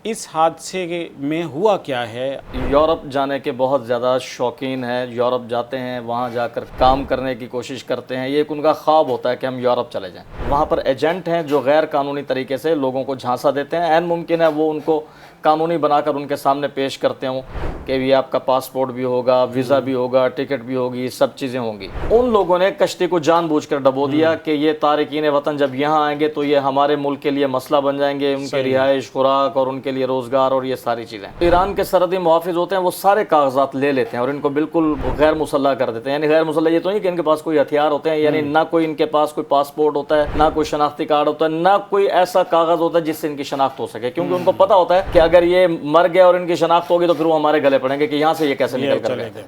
اس حادثے میں ہوا کیا ہے؟ یورپ جانے کے بہت زیادہ شوقین ہیں، یورپ جاتے ہیں، وہاں جا کر کام کرنے کی کوشش کرتے ہیں، یہ ایک ان کا خواب ہوتا ہے کہ ہم یورپ چلے جائیں۔ وہاں پر ایجنٹ ہیں جو غیر قانونی طریقے سے لوگوں کو جھانسا دیتے ہیں، عین ممکن ہے وہ ان کو قانونی بنا کر ان کے سامنے پیش کرتے ہوں کہ یہ آپ کا پاسپورٹ بھی ہوگا، ویزا بھی ہوگا، ٹکٹ بھی ہوگی، سب چیزیں ہوں گی۔ ان لوگوں نے کشتی کو جان بوجھ کر ڈبو دیا کہ یہ تارکین وطن جب یہاں آئیں گے تو یہ ہمارے ملک کے لیے مسئلہ بن جائیں گے، ان کے رہائش، خوراک اور ان کے لیے روزگار اور یہ ساری چیزیں۔ ایران کے سرحدی محافظ ہوتے ہیں، وہ سارے کاغذات لے لیتے ہیں اور ان کو بالکل غیر مسلح کر دیتے ہیں۔ یعنی غیر مسلح یہ تو نہیں کہ ان کے پاس کوئی ہتھیار ہوتے ہیں، یعنی نہ کوئی ان کے پاس کوئی پاسپورٹ ہوتا ہے، نہ کوئی شناختی کارڈ ہوتا ہے، نہ کوئی ایسا کاغذ ہوتا ہے جس سے ان کی شناخت ہو سکے، کیونکہ ان کو پتہ ہوتا ہے کہ اگر یہ مر گئے اور ان کی شناخت ہوگی تو پھر وہ ہمارے گلے پڑیں گے کہ یہاں سے یہ کیسے نکل کر گئے۔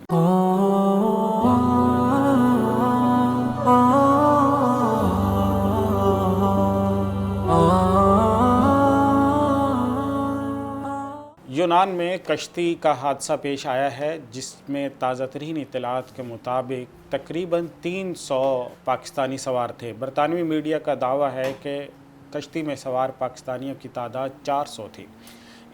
یونان میں کشتی کا حادثہ پیش آیا ہے جس میں تازہ ترین اطلاعات کے مطابق تقریباً 300 پاکستانی سوار تھے۔ برطانوی میڈیا کا دعویٰ ہے کہ کشتی میں سوار پاکستانیوں کی تعداد 400 تھی۔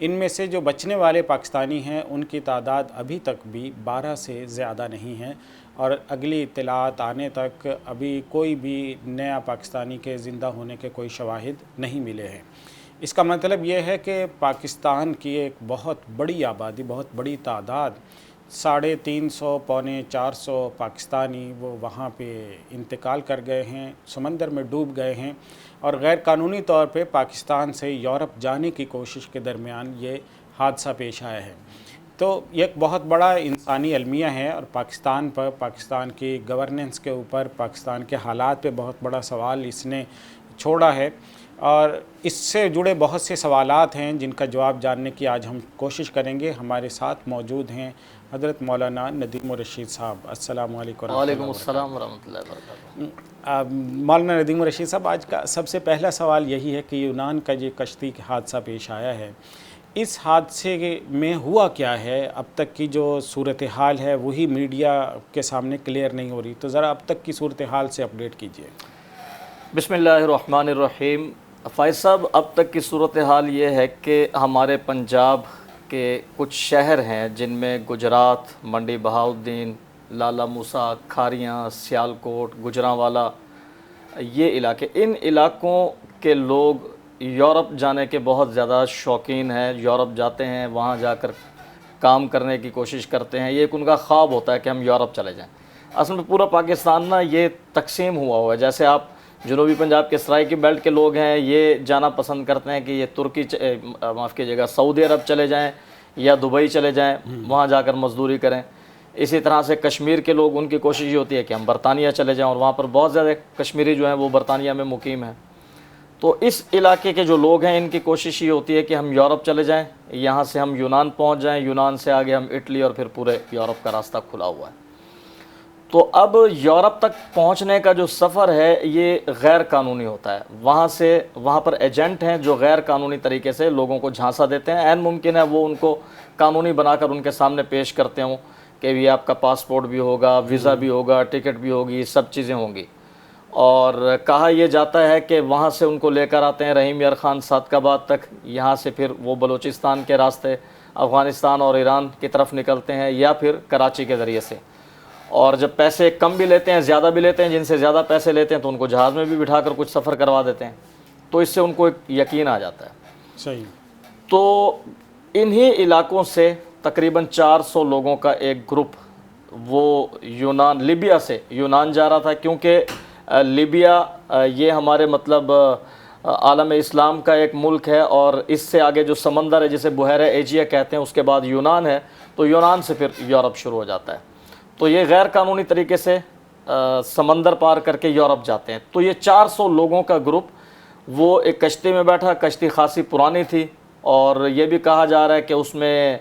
ان میں سے جو بچنے والے پاکستانی ہیں ان کی تعداد ابھی تک بھی 12 سے زیادہ نہیں ہے، اور اگلی اطلاعات آنے تک ابھی کوئی بھی نیا پاکستانی کے زندہ ہونے کے کوئی شواہد نہیں ملے ہیں۔ اس کا مطلب یہ ہے کہ پاکستان کی ایک بہت بڑی آبادی، بہت بڑی تعداد، 350 پونے 400 پاکستانی وہ وہاں پہ انتقال کر گئے ہیں، سمندر میں ڈوب گئے ہیں، اور غیر قانونی طور پہ پاکستان سے یورپ جانے کی کوشش کے درمیان یہ حادثہ پیش آیا ہے۔ تو یہ ایک بہت بڑا انسانی المیہ ہے، اور پاکستان پر، پاکستان کی گورننس کے اوپر، پاکستان کے حالات پہ بہت بڑا سوال اس نے چھوڑا ہے، اور اس سے جڑے بہت سے سوالات ہیں جن کا جواب جاننے کی آج ہم کوشش کریں گے۔ ہمارے ساتھ موجود ہیں حضرت مولانا ندیم الرشید صاحب۔ السلام علیکم۔ وعلیکم السلام ورحمۃ اللہ وبرکاتہ۔ مولانا ندیم الرشید صاحب، آج کا سب سے پہلا سوال یہی ہے کہ یونان کا یہ کشتی حادثہ پیش آیا ہے، اس حادثے میں ہوا کیا ہے؟ اب تک کی جو صورتحال ہے وہی میڈیا کے سامنے کلیئر نہیں ہو رہی، تو ذرا اب تک کی صورتحال سے اپڈیٹ کیجیے۔ بسم اللہ الرحمن الرحیم۔ فائز صاحب، اب تک کی صورتحال یہ ہے کہ ہمارے پنجاب کے کچھ شہر ہیں جن میں گجرات، منڈی بہاؤالدین، لالا موسیٰ، کھاریاں، سیالکوٹ، گجرانوالا، یہ علاقے، ان علاقوں کے لوگ یورپ جانے کے بہت زیادہ شوقین ہیں، یورپ جاتے ہیں، وہاں جا کر کام کرنے کی کوشش کرتے ہیں، یہ ایک ان کا خواب ہوتا ہے کہ ہم یورپ چلے جائیں۔ اصل میں پورا پاکستان نا یہ تقسیم ہوا ہے، جیسے آپ جنوبی پنجاب کے سرائیکی بیلٹ کے لوگ ہیں، یہ جانا پسند کرتے ہیں کہ یہ ترکی معاف کیجیے گا سعودی عرب چلے جائیں یا دبئی چلے جائیں، وہاں جا کر مزدوری کریں۔ اسی طرح سے کشمیر کے لوگ، ان کی کوشش یہ ہوتی ہے کہ ہم برطانیہ چلے جائیں، اور وہاں پر بہت زیادہ کشمیری جو ہیں وہ برطانیہ میں مقیم ہیں۔ تو اس علاقے کے جو لوگ ہیں ان کی کوشش یہ ہوتی ہے کہ ہم یورپ چلے جائیں، یہاں سے ہم یونان پہنچ جائیں، یونان سے آگے ہم اٹلی، اور پھر پورے یورپ کا راستہ کھلا ہوا ہے۔ تو اب یورپ تک پہنچنے کا جو سفر ہے یہ غیر قانونی ہوتا ہے، وہاں پر ایجنٹ ہیں جو غیر قانونی طریقے سے لوگوں کو جھانسا دیتے ہیں، عین ممکن ہے وہ ان کو قانونی بنا کر ان کے سامنے پیش کرتے ہوں کہ یہ آپ کا پاسپورٹ بھی ہوگا، ویزا بھی ہوگا، ٹکٹ بھی ہوگی، سب چیزیں ہوں گی۔ اور کہا یہ جاتا ہے کہ وہاں سے ان کو لے کر آتے ہیں رحیم یار خان صادقآباد تک، یہاں سے پھر وہ بلوچستان کے راستے افغانستان اور ایران کی طرف نکلتے ہیں، یا پھر کراچی کے ذریعے سے۔ اور جب پیسے کم بھی لیتے ہیں، زیادہ بھی لیتے ہیں، جن سے زیادہ پیسے لیتے ہیں تو ان کو جہاز میں بھی بٹھا کر کچھ سفر کروا دیتے ہیں، تو اس سے ان کو ایک یقین آ جاتا ہے۔ صحیح۔ تو انہی علاقوں سے تقریباً 400 لوگوں کا ایک گروپ وہ لیبیا سے یونان جا رہا تھا، کیونکہ لیبیا یہ ہمارے مطلب عالم اسلام کا ایک ملک ہے، اور اس سے آگے جو سمندر ہے جسے بحیرہ ایجیا کہتے ہیں، اس کے بعد یونان ہے، تو یونان سے پھر یورپ شروع ہو جاتا ہے۔ تو یہ غیر قانونی طریقے سے سمندر پار کر کے یورپ جاتے ہیں۔ تو یہ 400 لوگوں کا گروپ وہ ایک کشتی میں بیٹھا، کشتی خاصی پرانی تھی، اور یہ بھی کہا جا رہا ہے کہ اس میں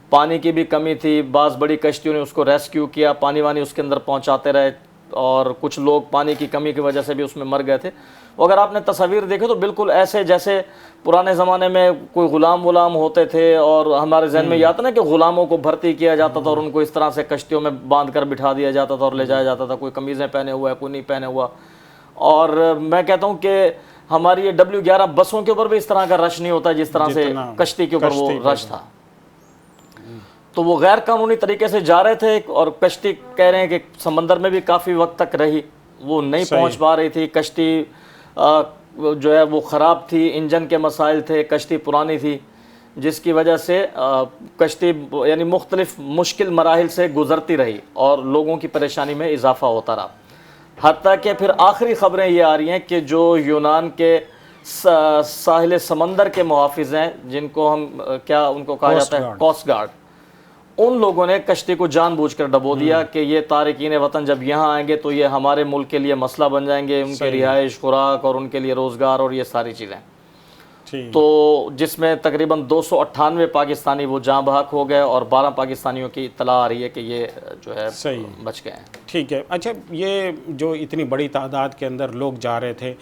پانی کی بھی کمی تھی، بعض بڑی کشتیوں نے اس کو ریسکیو کیا، پانی وانی اس کے اندر پہنچاتے رہے، اور کچھ لوگ پانی کی کمی کی وجہ سے بھی اس میں مر گئے تھے۔ اگر آپ نے تصاویر دیکھے تو بالکل ایسے جیسے پرانے زمانے میں کوئی غلام ہوتے تھے، اور ہمارے ذہن میں یہ آتا نا کہ غلاموں کو بھرتی کیا جاتا تھا اور ان کو اس طرح سے کشتیوں میں باندھ کر بٹھا دیا جاتا تھا اور لے جایا جاتا تھا، کوئی قمیضیں پہنے ہوا ہے، کوئی نہیں پہنے ہوا۔ اور میں کہتا ہوں کہ ہماری یہ W11 بسوں کے اوپر بھی اس طرح کا رش نہیں ہوتا جس طرح سے کشتی کے اوپر وہ رش تھا. تو وہ غیر قانونی طریقے سے جا رہے تھے اور کشتی کہہ رہے ہیں کہ سمندر میں بھی کافی وقت تک رہی, وہ نہیں پہنچ پا رہی تھی. کشتی جو ہے وہ خراب تھی, انجن کے مسائل تھے, کشتی پرانی تھی, جس کی وجہ سے کشتی یعنی مختلف مشکل مراحل سے گزرتی رہی اور لوگوں کی پریشانی میں اضافہ ہوتا رہا. حتیٰ کہ پھر آخری خبریں یہ آ رہی ہیں کہ جو یونان کے ساحل سمندر کے محافظ ہیں, جن کو ہم کیا ان کو کہا جاتا ہے کوسٹ گارڈ, ان لوگوں نے کشتی کو جان بوجھ کر ڈبو دیا کہ یہ تارکین وطن جب یہاں آئیں گے تو یہ ہمارے ملک کے لیے مسئلہ بن جائیں گے, ان کے رہائش, خوراک اور ان کے لیے روزگار اور یہ ساری چیزیں. تو جس میں تقریباً 298 پاکستانی وہ جاں بحق ہو گئے اور 12 پاکستانیوں کی اطلاع آ رہی ہے کہ یہ جو ہے بچ گئے ہیں. ٹھیک ہے. اچھا, یہ جو اتنی بڑی تعداد کے اندر لوگ جا رہے تھے,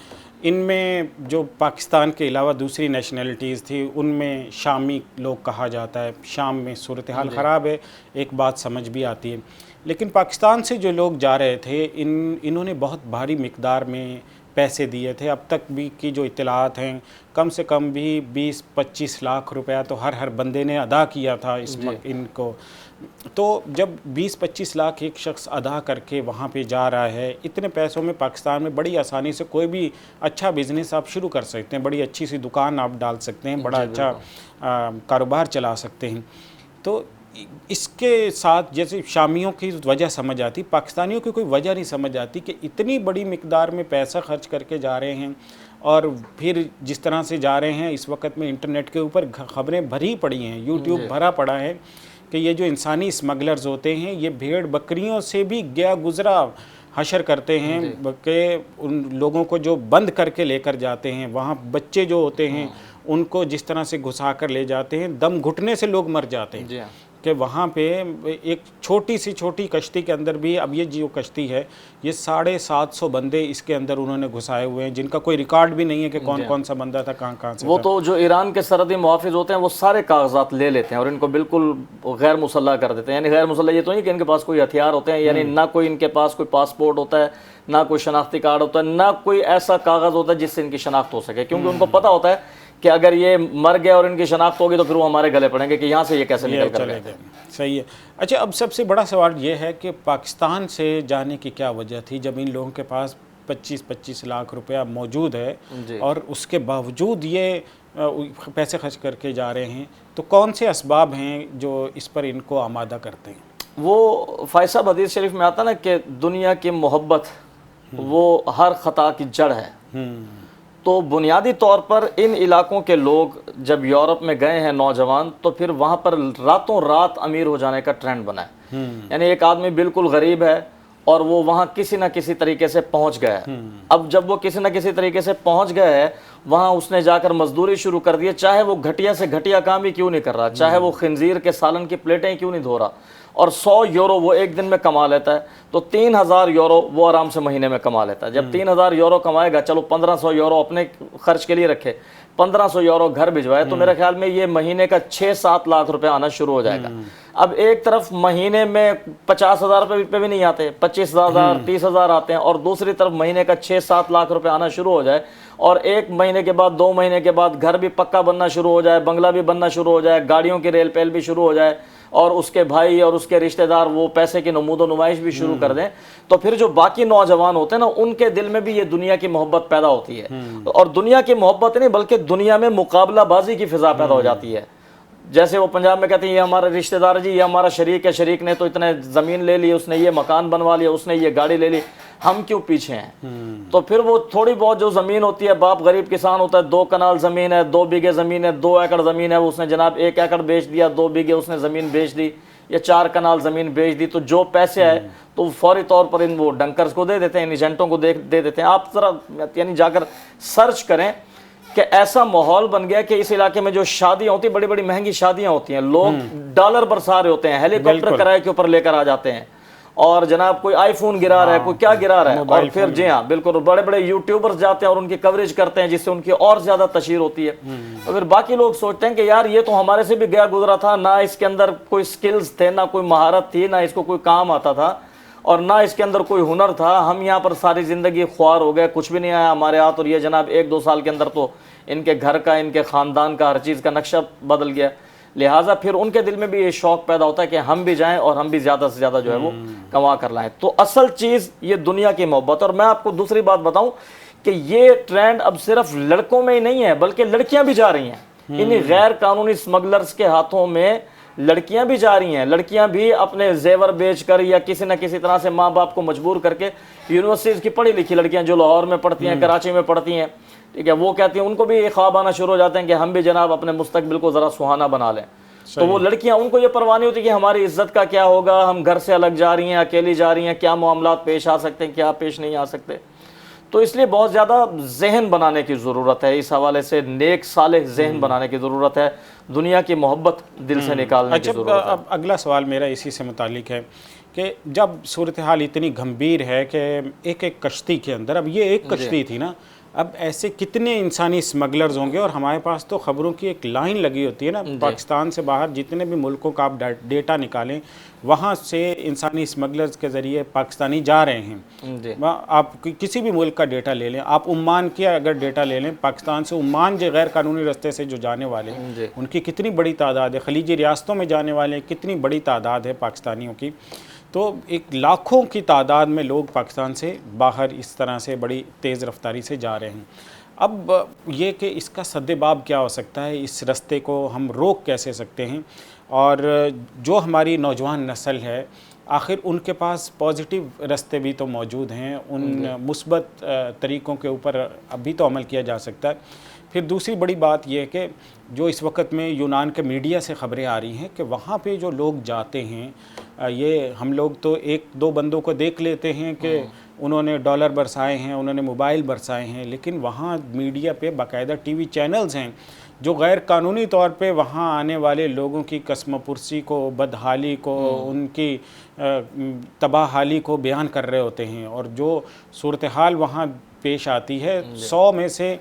ان میں جو پاکستان کے علاوہ دوسری نیشنلٹیز تھی, ان میں شامی لوگ کہا جاتا ہے. شام میں صورتحال خراب ہے, ایک بات سمجھ بھی آتی ہے, لیکن پاکستان سے جو لوگ جا رہے تھے انہوں نے بہت بھاری مقدار میں پیسے دیے تھے. اب تک بھی کی جو اطلاعات ہیں, کم سے کم بھی 20-25 لاکھ روپیہ تو ہر بندے نے ادا کیا تھا ان کو. تو جب 20-25 لاکھ ایک شخص ادا کر کے وہاں پہ جا رہا ہے, اتنے پیسوں میں پاکستان میں بڑی آسانی سے کوئی بھی اچھا بزنس آپ شروع کر سکتے ہیں, بڑی اچھی سی دکان آپ ڈال سکتے ہیں, بڑا اچھا کاروبار چلا سکتے ہیں. تو اس کے ساتھ جیسے شامیوں کی وجہ سمجھ آتی, پاکستانیوں کی کوئی وجہ نہیں سمجھ آتی کہ اتنی بڑی مقدار میں پیسہ خرچ کر کے جا رہے ہیں, اور پھر جس طرح سے جا رہے ہیں اس وقت میں انٹرنیٹ کے اوپر خبریں بھری پڑی ہیں, یوٹیوب بھرا پڑا ہے کہ یہ جو انسانی اسمگلرز ہوتے ہیں یہ بھیڑ بکریوں سے بھی گیا گزرا حشر کرتے ہیں کہ ان لوگوں کو جو بند کر کے لے کر جاتے ہیں, وہاں بچے جو ہوتے ہیں ان کو جس طرح سے گھسا کر لے جاتے ہیں, دم گھٹنے سے لوگ مر جاتے ہیں. کہ وہاں پہ ایک چھوٹی سی چھوٹی کشتی کے اندر بھی, اب یہ جو کشتی ہے یہ 750 بندے اس کے اندر انہوں نے گھسائے ہوئے ہیں, جن کا کوئی ریکارڈ بھی نہیں ہے کہ کون کون سا بندہ تھا, کہاں سے. وہ تو جو ایران کے سرحدی محافظ ہوتے ہیں وہ سارے کاغذات لے لیتے ہیں اور ان کو بالکل غیر مسلح کر دیتے ہیں. یعنی غیر مسلح یہ تو نہیں کہ ان کے پاس کوئی ہتھیار ہوتے ہیں, یعنی نہ کوئی ان کے پاس کوئی پاسپورٹ ہوتا ہے, نہ کوئی شناختی کارڈ ہوتا ہے, نہ کوئی ایسا کاغذ ہوتا ہے جس سے ان کی شناخت ہو سکے, کیونکہ ان کو پتہ ہوتا ہے کہ اگر یہ مر گیا اور ان کی شناخت ہوگی تو پھر وہ ہمارے گلے پڑیں گے کہ یہاں سے یہ کیسے نکل کر گئے. صحیح ہے. اچھا, اب سب سے بڑا سوال یہ ہے کہ پاکستان سے جانے کی کیا وجہ تھی جب ان لوگوں کے پاس 25-25 لاکھ روپیہ موجود ہے اور اس کے باوجود یہ پیسے خرچ کر کے جا رہے ہیں, تو کون سے اسباب ہیں جو اس پر ان کو آمادہ کرتے ہیں؟ وہ فائز صاحب حدیث شریف میں آتا نا کہ دنیا کی محبت وہ ہر خطا کی جڑ ہے. تو بنیادی طور پر ان علاقوں کے لوگ جب یورپ میں گئے ہیں نوجوان, تو پھر وہاں پر راتوں رات امیر ہو جانے کا ٹرینڈ بنا ہے. یعنی ایک آدمی بالکل غریب ہے اور وہ وہاں کسی نہ کسی طریقے سے پہنچ گیا ہے. اب جب وہ کسی نہ کسی طریقے سے پہنچ گیا ہے, وہاں اس نے جا کر مزدوری شروع کر دی ہے, چاہے وہ گھٹیا سے گھٹیا کام ہی کیوں نہیں کر رہا, چاہے وہ خنزیر کے سالن کی پلیٹیں کیوں نہیں دھو رہا, اور 100 یورو وہ ایک دن میں کما لیتا ہے, تو 3000 یورو وہ آرام سے مہینے میں کما لیتا ہے. جب 3000 یورو کمائے گا, چلو 1500 یورو اپنے خرچ کے لیے رکھے, 1500 یورو گھر بھجوائے, تو میرے خیال میں یہ مہینے کا 6-7 لاکھ روپے آنا شروع ہو جائے گا. اب ایک طرف مہینے میں 50,000 روپے بھی نہیں آتے, 25,000 30,000 آتے ہیں, اور دوسری طرف مہینے کا 6-7 لاکھ روپے آنا شروع ہو جائے, اور 1 مہینے کے بعد 2 مہینے کے بعد گھر بھی پکا بننا شروع ہو جائے, بنگلہ بھی بننا شروع ہو جائے, گاڑیوں کی ریل پیل بھی شروع ہو جائے, اور اس کے بھائی اور اس کے رشتہ دار وہ پیسے کی نمود و نمائش بھی شروع کر دیں, تو پھر جو باقی نوجوان ہوتے ہیں نا, ان کے دل میں بھی یہ دنیا کی محبت پیدا ہوتی ہے. اور دنیا کی محبت نہیں بلکہ دنیا میں مقابلہ بازی کی فضا پیدا ہو جاتی ہے. جیسے وہ پنجاب میں کہتے ہیں یہ ہمارا رشتہ دار جی, یہ ہمارا شریک ہے, شریک نے تو اتنے زمین لے لی, اس نے یہ مکان بنوا لیا, اس نے یہ گاڑی لے لی, ہم کیوں پیچھے ہیں. تو پھر وہ تھوڑی بہت جو زمین ہوتی ہے, باپ غریب کسان ہوتا ہے, 2 کنال زمین ہے, 2 بیگھے زمین ہے, 2 ایکڑ زمین ہے, اس نے جناب 1 ایکڑ بیچ دیا, 2 بیگھے اس نے زمین بیچ دی, یا 4 کنال زمین بیچ دی, تو جو پیسے آئے تو فوری طور پر ان وہ ڈنکرز کو دے دیتے ہیں, ان ایجنٹوں کو دے دیتے ہیں. آپ ذرا یعنی جا کر سرچ کریں کہ ایسا ماحول بن گیا کہ اس علاقے میں جو شادیاں ہوتی ہیں, بڑی بڑی مہنگی شادیاں ہوتی ہیں, لوگ ڈالر برسا رہے ہوتے ہیں, ہیلی کاپٹر کرائے کے اوپر لے کر آ جاتے ہیں, اور جناب کوئی آئی فون گرا رہا ہے, کوئی کیا گرا رہا ہے, اور پھر جی ہاں بالکل بڑے بڑے یوٹیوبرز جاتے ہیں اور ان کی کوریج کرتے ہیں, جس سے ان کی اور زیادہ تشہیر ہوتی ہے. تو پھر باقی لوگ سوچتے ہیں کہ یار یہ تو ہمارے سے بھی گیا گزرا تھا, نہ اس کے اندر کوئی سکلز تھے, نہ کوئی مہارت تھی, نہ اس کو کوئی کام آتا تھا, اور نہ اس کے اندر کوئی ہنر تھا. ہم یہاں پر ساری زندگی خوار ہو گئے, کچھ بھی نہیں آیا ہمارے ہاتھ, اور یہ جناب 1-2 سال کے اندر تو ان کے گھر کا, ان کے خاندان کا, ہر چیز کا نقشہ بدل گیا. لہٰذا پھر ان کے دل میں بھی یہ شوق پیدا ہوتا ہے کہ ہم بھی جائیں اور ہم بھی زیادہ سے زیادہ جو ہے وہ کما کر لائیں. تو اصل چیز یہ دنیا کی محبت. اور میں آپ کو دوسری بات بتاؤں کہ یہ ٹرینڈ اب صرف لڑکوں میں ہی نہیں ہے بلکہ لڑکیاں بھی جا رہی ہیں. انہی غیر قانونی اسمگلرز کے ہاتھوں میں لڑکیاں بھی جا رہی ہیں. لڑکیاں بھی اپنے زیور بیچ کر یا کسی نہ کسی طرح سے ماں باپ کو مجبور کر کے, یونیورسٹیز کی پڑھی لکھی لڑکیاں جو لاہور میں پڑھتی ہیں, کراچی میں پڑھتی ہیں, ٹھیک ہے, وہ کہتی ہیں, ان کو بھی یہ خواب آنا شروع ہو جاتے ہیں کہ ہم بھی جناب اپنے مستقبل کو ذرا سہانا بنا لیں. تو وہ لڑکیاں, ان کو یہ پرواہ نہیں ہوتی کہ ہماری عزت کا کیا ہوگا, ہم گھر سے الگ جا رہی ہیں, اکیلی جا رہی ہیں, کیا معاملات پیش آ سکتے ہیں, کیا پیش نہیں آ سکتے. تو اس لیے بہت زیادہ ذہن بنانے کی ضرورت ہے. اس حوالے سے نیک صالح ذہن بنانے کی ضرورت ہے. دنیا کی محبت دل سے نکالنے کی ضرورت ہے. اب اگلا سوال میرا اسی سے متعلق ہے کہ جب صورتحال اتنی گھمبیر ہے کہ ایک کشتی کے اندر, اب یہ ایک کشتی تھی نا, اب ایسے کتنے انسانی اسمگلرز ہوں گے. اور ہمارے پاس تو خبروں کی ایک لائن لگی ہوتی ہے نا, پاکستان سے باہر جتنے بھی ملکوں کا آپ ڈیٹا نکالیں, وہاں سے انسانی اسمگلرز کے ذریعے پاکستانی جا رہے ہیں. آپ کسی بھی ملک کا ڈیٹا لے لیں, آپ عمان کیا اگر ڈیٹا لے لیں, پاکستان سے عمان جو غیر قانونی راستے سے جو جانے والے ہیں ان کی کتنی بڑی تعداد ہے. خلیجی ریاستوں میں جانے والے کتنی بڑی تعداد ہے پاکستانیوں کی. تو ایک لاکھوں کی تعداد میں لوگ پاکستان سے باہر اس طرح سے بڑی تیز رفتاری سے جا رہے ہیں. اب یہ کہ اس کا سدباب کیا ہو سکتا ہے, اس رستے کو ہم روک کیسے سکتے ہیں, اور جو ہماری نوجوان نسل ہے آخر ان کے پاس پازیٹیو رستے بھی تو موجود ہیں, ان مثبت طریقوں کے اوپر ابھی تو عمل کیا جا سکتا ہے. پھر دوسری بڑی بات یہ ہے کہ جو اس وقت میں یونان کے میڈیا سے خبریں آ رہی ہیں کہ وہاں پہ جو لوگ جاتے ہیں, یہ ہم لوگ تو 1-2 بندوں کو دیکھ لیتے ہیں کہ انہوں نے ڈالر برسائے ہیں, انہوں نے موبائل برسائے ہیں, لیکن وہاں میڈیا پہ باقاعدہ ٹی وی چینلز ہیں جو غیر قانونی طور پہ وہاں آنے والے لوگوں کی قسم پرسی کو, بدحالی کو, ان کی تباہ حالی کو بیان کر رہے ہوتے ہیں. اور جو صورتحال وہاں پیش آتی ہے, 100 میں سے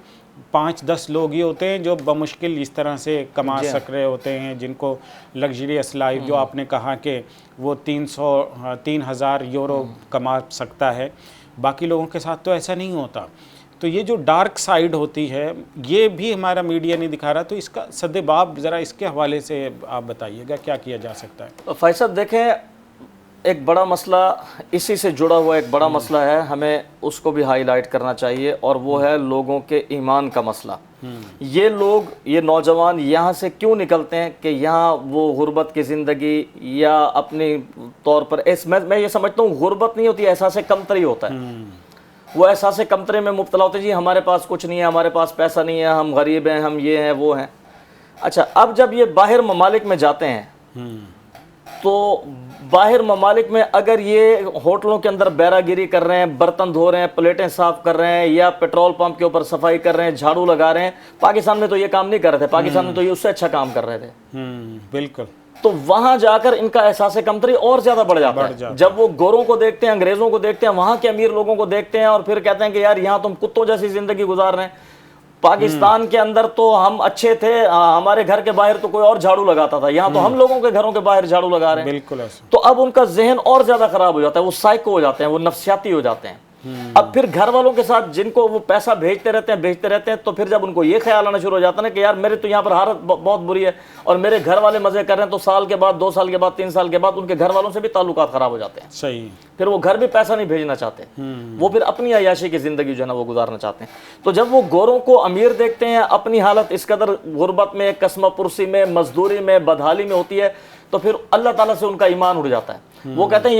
5-10 لوگ ہی ہوتے ہیں جو بمشکل اس طرح سے کما سک رہے ہوتے ہیں, جن کو لگژریس لائف, جو آپ نے کہا کہ وہ 3,000 یورو کما سکتا ہے. باقی لوگوں کے ساتھ تو ایسا نہیں ہوتا. تو یہ جو ڈارک سائیڈ ہوتی ہے یہ بھی ہمارا میڈیا نہیں دکھا رہا. تو اس کا سدباب ذرا اس کے حوالے سے آپ بتائیے گا, کیا کیا جا سکتا ہے؟ فیصل دیکھیں, ایک بڑا مسئلہ اسی سے جڑا ہوا ایک بڑا مسئلہ ہے, ہمیں اس کو بھی ہائی لائٹ کرنا چاہیے, اور وہ ہے لوگوں کے ایمان کا مسئلہ. یہ لوگ, یہ نوجوان یہاں سے کیوں نکلتے ہیں کہ یہاں وہ غربت کی زندگی یا اپنی طور پر میں یہ سمجھتا ہوں غربت نہیں ہوتی, احساس کمتری ہوتا ہے. وہ احساس کمتری میں مبتلا ہوتے ہیں, جی ہمارے پاس کچھ نہیں ہے, ہمارے پاس پیسہ نہیں ہے, ہم غریب ہیں, ہم یہ ہیں وہ ہیں. اچھا, اب جب یہ باہر ممالک میں جاتے ہیں تو باہر ممالک میں اگر یہ ہوٹلوں کے اندر بیرا گیری کر رہے ہیں, برتن دھو رہے ہیں, پلیٹیں صاف کر رہے ہیں, یا پیٹرول پمپ کے اوپر صفائی کر رہے ہیں, جھاڑو لگا رہے ہیں, پاکستان میں تو یہ کام نہیں کر رہے تھے, پاکستان میں تو یہ اس سے اچھا کام کر رہے تھے. بالکل. تو وہاں جا کر ان کا احساس کمتری اور زیادہ بڑھ جاتا ہے. جب وہ گوروں کو دیکھتے ہیں, انگریزوں کو دیکھتے ہیں, وہاں کے امیر لوگوں کو دیکھتے ہیں, اور پھر کہتے ہیں کہ یار یہاں تم کتوں جیسی زندگی گزار رہے ہیں, پاکستان کے اندر تو ہم اچھے تھے, ہمارے گھر کے باہر تو کوئی اور جھاڑو لگاتا تھا, یہاں تو ہم لوگوں کے گھروں کے باہر جھاڑو لگا رہے ہیں. بالکل ایسا. تو اب ان کا ذہن اور زیادہ خراب ہو جاتا ہے, وہ سائیکو ہو جاتے ہیں, وہ نفسیاتی ہو جاتے ہیں. اب پھر گھر والوں کے ساتھ جن کو وہ پیسہ بھیجتے رہتے ہیں, تو پھر جب ان کو یہ خیال آنا شروع ہو جاتا ہے نا کہ یار میرے تو یہاں پر حالت بہت بری ہے اور میرے گھر والے مزے کر رہے ہیں, تو سال کے بعد, 2 سال کے بعد, 3 سال کے بعد ان کے گھر والوں سے بھی تعلقات خراب ہو جاتے ہیں. صحیح. پھر وہ گھر بھی پیسہ نہیں بھیجنا چاہتے, وہ پھر اپنی عیاشی کی زندگی جو ہے نا وہ گزارنا چاہتے ہیں. تو جب وہ گوروں کو امیر دیکھتے ہیں, اپنی حالت اس قدر غربت میں, قسم پرسی میں, مزدوری میں, بدحالی میں ہوتی ہے, تو پھر اللہ تعالیٰ سے ان کا ایمان اڑ جاتا ہے. وہ کہتے ہیں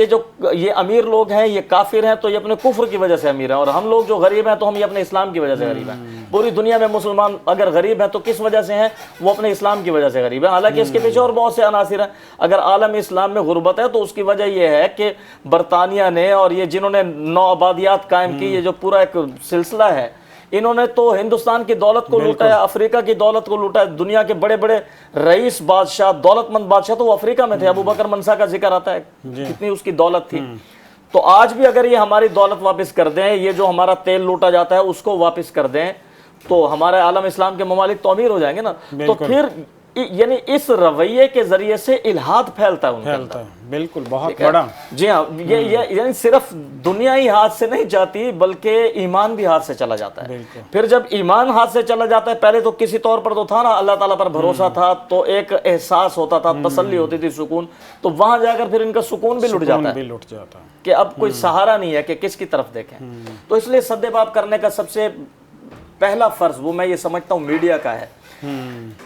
یہ امیر لوگ ہیں, یہ کافر ہیں, تو یہ اپنے کفر کی وجہ سے امیر ہیں, اور ہم لوگ جو غریب ہیں تو ہم یہ اپنے اسلام کی وجہ سے غریب ہیں. پوری دنیا میں مسلمان اگر غریب ہیں تو کس وجہ سے ہیں؟ وہ اپنے اسلام کی وجہ سے غریب ہیں. حالانکہ اس کے پیچھے اور بہت سے عناصر ہیں. اگر عالم اسلام میں غربت ہے تو اس کی وجہ یہ ہے کہ برطانیہ نے اور یہ جنہوں نے نو آبادیات قائم کی, یہ جو پورا ایک سلسلہ ہے, انہوں نے تو ہندوستان کی دولت کو لوٹا ہے, افریقہ کی دولت کو لوٹا ہے. دنیا کے بڑے بڑے رئیس بادشاہ, دولت مند بادشاہ تو وہ افریقہ میں تھے. ابو بکر منصا کا ذکر آتا ہے, کتنی اس کی دولت تھی. تو آج بھی اگر یہ ہماری دولت واپس کر دیں, یہ جو ہمارا تیل لوٹا جاتا ہے اس کو واپس کر دیں, تو ہمارے عالم اسلام کے ممالک تو امیر ہو جائیں گے نا. تو پھر یعنی اس رویے کے ذریعے سے الہاد پھیلتا ہے ان کے اندر. بالکل بہت بڑا. جی ہاں, یہ یعنی صرف دنیا ہی ہاتھ سے نہیں جاتی بلکہ ایمان بھی ہاتھ سے چلا جاتا ہے. پھر جب ایمان ہاتھ سے چلا جاتا ہے, پہلے تو کسی طور پر تو تھا نا, اللہ تعالیٰ پر بھروسہ تھا تو ایک احساس ہوتا تھا, تسلی ہوتی تھی, سکون, تو وہاں جا کر پھر ان کا سکون بھی لٹ جاتا ہے کہ اب کوئی سہارا نہیں ہے کہ کس کی طرف دیکھیں. تو اس لیے سد باب کرنے کا سب سے پہلا فرض وہ میں یہ سمجھتا ہوں میڈیا کا ہے.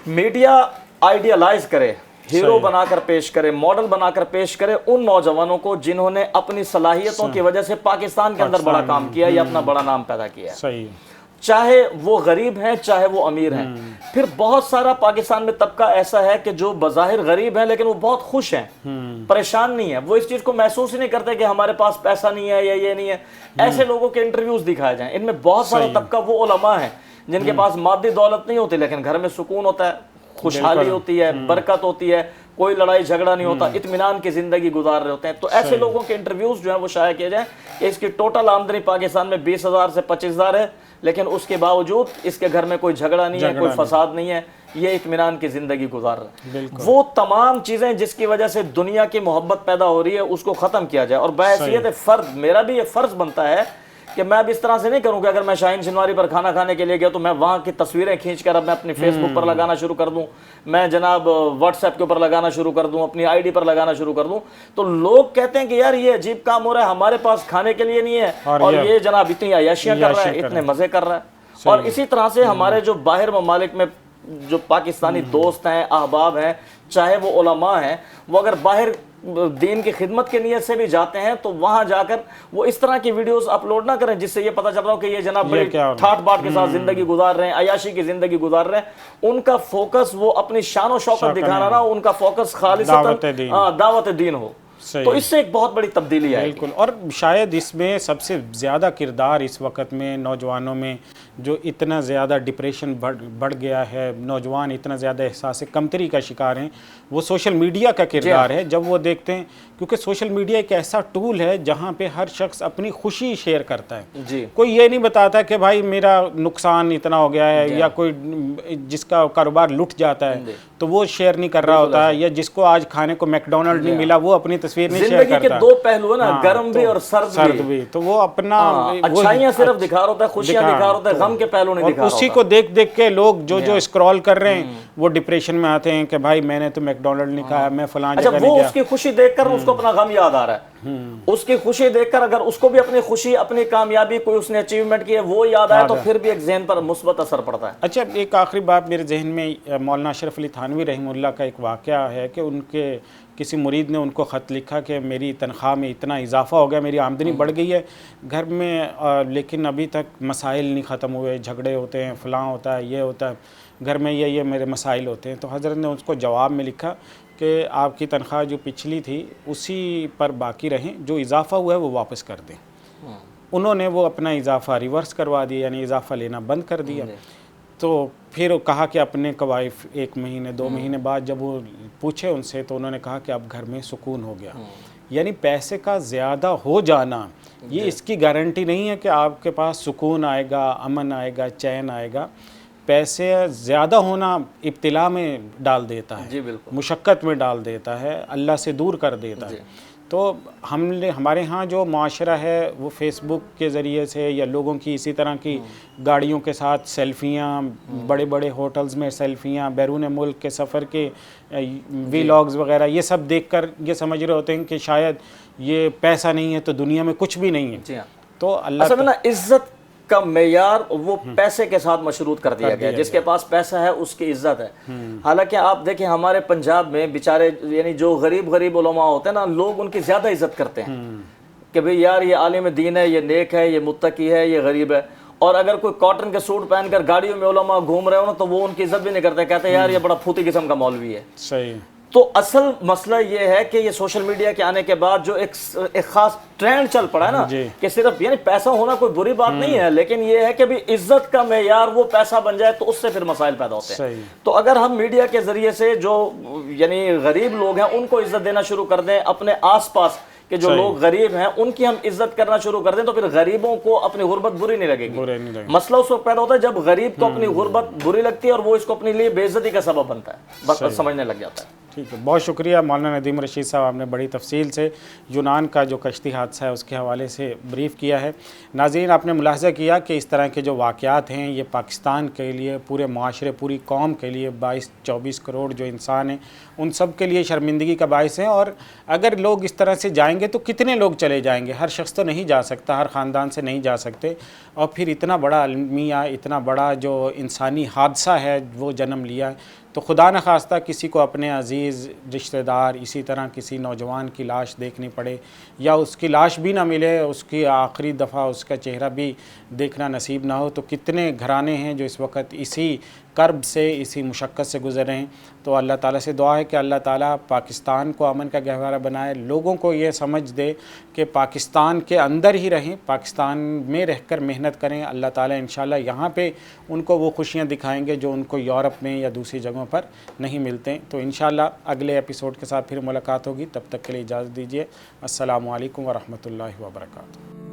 میڈیا آئیڈیالائز کرے, ہیرو بنا کر پیش کرے, ماڈل بنا کر پیش کرے ان نوجوانوں کو جنہوں نے اپنی صلاحیتوں کی وجہ سے پاکستان کے اندر بڑا کام کیا یا اپنا بڑا نام پیدا کیا ہے, چاہے وہ غریب ہیں چاہے وہ امیر ہیں. پھر بہت سارا پاکستان میں طبقہ ایسا ہے کہ جو بظاہر غریب ہیں لیکن وہ بہت خوش ہیں, پریشان نہیں ہے, وہ اس چیز کو محسوس ہی نہیں کرتے کہ ہمارے پاس پیسہ نہیں ہے یا یہ نہیں ہے. ایسے لوگوں کے انٹرویوز دکھائے جائیں. ان میں بہت سارا طبقہ وہ علماء ہیں جن کے پاس مادی دولت نہیں ہوتی لیکن گھر میں سکون ہوتا ہے, خوشحالی ہوتی ہے, برکت ہوتی ہے, کوئی لڑائی جھگڑا نہیں ہوتا, اطمینان کی زندگی گزار رہے ہوتے ہیں. تو ایسے لوگوں کے انٹرویوز جو ہیں وہ شائع کیے جائیں کہ اس کی ٹوٹل آمدنی پاکستان میں 20,000 سے 25,000 ہے لیکن اس کے باوجود اس کے گھر میں کوئی جھگڑا نہیں ہے, کوئی فساد نہیں ہے, یہ اطمینان کی زندگی گزار رہا ہے. وہ تمام چیزیں جس کی وجہ سے دنیا کی محبت پیدا ہو رہی ہے اس کو ختم کیا جائے. اور بحیثیت فرد میرا بھی یہ فرض بنتا ہے کہ میں اب اس طرح سے نہیں کروں کہ اگر میں شاہین شنواری پر کھانا کھانے کے لیے گیا تو میں وہاں کی تصویریں کھینچ کر اب میں اپنی فیس بک پر لگانا شروع کر دوں, میں جناب واٹس ایپ کے اوپر لگانا شروع کر دوں, اپنی آئی ڈی پر لگانا شروع کر دوں. تو لوگ کہتے ہیں کہ یار یہ عجیب کام ہو رہا ہے, ہمارے پاس کھانے کے لیے نہیں ہے اور یہ جناب اتنی عیاشیاں کر رہا ہے, اتنے مزے کر رہا ہے. اور اسی طرح سے ہمارے جو باہر ممالک میں جو پاکستانی دوست ہیں, احباب ہیں, چاہے وہ علماء ہیں, وہ اگر باہر دین کی خدمت کے نیت سے بھی جاتے ہیں تو وہاں جا کر وہ اس طرح کی ویڈیوز اپلوڈ نہ کریں جس سے یہ پتہ چل رہا ہو کہ یہ جناب بڑی ٹھاٹ باٹ کے ساتھ زندگی گزار رہے ہیں, عیاشی کی زندگی گزار رہے ہیں. ان کا فوکس وہ اپنی شان و شوکت دکھانا نہ ہو, ان کا فوکس خالصتاً دعوت دین ہو. تو اس سے ایک بہت بڑی تبدیلی آئی. بالکل. اور شاید اس میں سب سے زیادہ کردار اس وقت میں نوجوانوں میں جو اتنا زیادہ ڈپریشن بڑھ گیا ہے, نوجوان اتنا زیادہ احساس کمتری کا شکار ہیں, وہ سوشل میڈیا کا کردار ہے. جب وہ دیکھتے ہیں, کیونکہ سوشل میڈیا ایک ایسا ٹول ہے جہاں پہ ہر شخص اپنی خوشی شیئر کرتا ہے. کوئی یہ نہیں بتاتا کہ بھائی میرا نقصان اتنا ہو گیا ہے, یا کوئی جس کا کاروبار لٹ جاتا ہے تو وہ شیئر نہیں کر رہا ہوتا ہے, یا جس کو آج کھانے کو میک ڈونلڈ نہیں ملا وہ اپنی تصویر نہیں شیئر کرتا. زندگی کے دو پہلو ہیں نا, گرم بھی اور سرد بھی. تو وہ اپنا اچھائیاں صرف دکھا رہا ہوتا ہے, خوشیاں دکھا رہا ہوتا ہے, غم کے پہلو نہیں دکھا رہا ہوتا. اسی کو دیکھ کے لوگ جو اسکرول کر رہے ہیں وہ ڈپریشن میں آتے ہیں کہ بھائی میں نے تو میک ڈونلڈ نہیں کھایا, میں فلاں جگہ نہیں گیا. وہ اس کی خوشی دیکھ کر اس کو اپنا غم یاد آ رہا ہے. اس کی خوشی دیکھ کر اگر اس کو بھی اپنی خوشی, اپنی کامیابی, کوئی اس نے اچیومنٹ کی ہے وہ یاد آئے تو پھر بھی ایک ذہن پر مثبت اثر پڑتا ہے. اچھا, ایک آخری بات میرے ذہن میں مولانا اشرف علی تھانوی رحمہ اللہ کا ایک واقعہ ہے کہ ان کے کسی مرید نے ان کو خط لکھا کہ میری تنخواہ میں اتنا اضافہ ہو گیا, میری آمدنی بڑھ گئی ہے گھر میں, لیکن ابھی تک مسائل نہیں ختم ہوئے, جھگڑے ہوتے ہیں, فلاں ہوتا ہے, یہ ہوتا ہے, گھر میں یہ میرے مسائل ہوتے ہیں. تو حضرت نے اس کو جواب میں لکھا کہ آپ کی تنخواہ جو پچھلی تھی اسی پر باقی رہیں, جو اضافہ ہوا ہے وہ واپس کر دیں. انہوں نے وہ اپنا اضافہ ریورس کروا دیا, یعنی اضافہ لینا بند کر دیا. تو پھر کہا کہ اپنے قوائف 1 مہینے 2 مہینے بعد جب وہ پوچھے ان سے تو انہوں نے کہا کہ اب گھر میں سکون ہو گیا. یعنی پیسے کا زیادہ ہو جانا یہ اس کی گارنٹی نہیں ہے کہ آپ کے پاس سکون آئے گا, امن آئے گا, چین آئے گا. پیسے زیادہ ہونا ابتلا میں ڈال دیتا ہے, مشقت میں ڈال دیتا ہے, اللہ سے دور کر دیتا ہے. تو ہمارے ہاں جو معاشرہ ہے وہ فیس بک کے ذریعے سے یا لوگوں کی اسی طرح کی گاڑیوں کے ساتھ سیلفیاں, بڑے بڑے ہوٹلز میں سیلفیاں, بیرون ملک کے سفر کے ویلاگز وغیرہ, یہ سب دیکھ کر یہ سمجھ رہے ہوتے ہیں کہ شاید یہ پیسہ نہیں ہے تو دنیا میں کچھ بھی نہیں ہے. تو اللہ اصل میں عزت کا معیار وہ پیسے کے ساتھ مشروط کر دیا گیا. جس کے پاس پیسہ ہے اس کی عزت ہے. حالانکہ آپ دیکھیں ہمارے پنجاب میں بیچارے یعنی جو غریب علماء ہوتے ہیں نا, لوگ ان کی زیادہ عزت کرتے ہیں کہ بھئی یار یہ عالم دین ہے, یہ نیک ہے, یہ متقی ہے, یہ غریب ہے. اور اگر کوئی کاٹن کے سوٹ پہن کر گاڑیوں میں علماء گھوم رہے ہو نا تو وہ ان کی عزت بھی نہیں کرتے, کہتے ہیں یار یہ بڑا پھوتی قسم کا مولوی ہے. صحیح. تو اصل مسئلہ یہ ہے کہ یہ سوشل میڈیا کے آنے کے بعد جو ایک خاص ٹرینڈ چل پڑا ہے نا کہ صرف یعنی پیسہ ہونا کوئی بری بات نہیں ہے, لیکن یہ ہے کہ بھی عزت کا معیار وہ پیسہ بن جائے تو اس سے پھر مسائل پیدا ہوتے ہیں. تو اگر ہم میڈیا کے ذریعے سے جو یعنی غریب لوگ ہیں ان کو عزت دینا شروع کر دیں, اپنے آس پاس کہ جو لوگ غریب ہیں ان کی ہم عزت کرنا شروع کر دیں تو پھر غریبوں کو اپنی غربت بری نہیں لگے گی. مسئلہ اس وقت پیدا ہوتا ہے جب غریب کو اپنی غربت بری لگتی ہے اور وہ اس کو اپنے لیے بے عزتی کا سبب بنتا ہے, سمجھنے لگ جاتا ہے. ٹھیک ہے, بہت شکریہ مولانا ندیم رشید صاحب, آپ نے بڑی تفصیل سے یونان کا جو کشتی حادثہ ہے اس کے حوالے سے بریف کیا ہے. ناظرین, آپ نے ملاحظہ کیا کہ اس طرح کے جو واقعات ہیں یہ پاکستان کے لیے, پورے معاشرے, پوری قوم کے لیے, 22-24 کروڑ جو انسان ہیں ان سب کے لیے شرمندگی کا باعث ہیں. اور اگر لوگ اس طرح سے جائیں گے تو کتنے لوگ چلے جائیں گے؟ ہر شخص تو نہیں جا سکتا, ہر خاندان سے نہیں جا سکتے, اور پھر اتنا بڑا المیہ, اتنا بڑا جو انسانی حادثہ ہے وہ جنم لیا ہے. تو خدا نخواستہ کسی کو اپنے عزیز رشتہ دار اسی طرح کسی نوجوان کی لاش دیکھنی پڑے, یا اس کی لاش بھی نہ ملے, اس کی آخری دفعہ اس کا چہرہ بھی دیکھنا نصیب نہ ہو, تو کتنے گھرانے ہیں جو اس وقت اسی کرب سے, اسی مشقت سے گزر رہے ہیں. تو اللہ تعالیٰ سے دعا ہے کہ اللہ تعالیٰ پاکستان کو امن کا گہوارہ بنائے, لوگوں کو یہ سمجھ دے کہ پاکستان کے اندر ہی رہیں, پاکستان میں رہ کر محنت کریں. اللہ تعالیٰ انشاءاللہ یہاں پہ ان کو وہ خوشیاں دکھائیں گے جو ان کو یورپ میں یا دوسری جگہوں پر نہیں ملتے. تو انشاءاللہ اگلے ایپیسوڈ کے ساتھ پھر ملاقات ہوگی, تب تک کے لیے اجازت دیجیے. السلام علیکم ورحمۃ اللہ وبرکاتہ.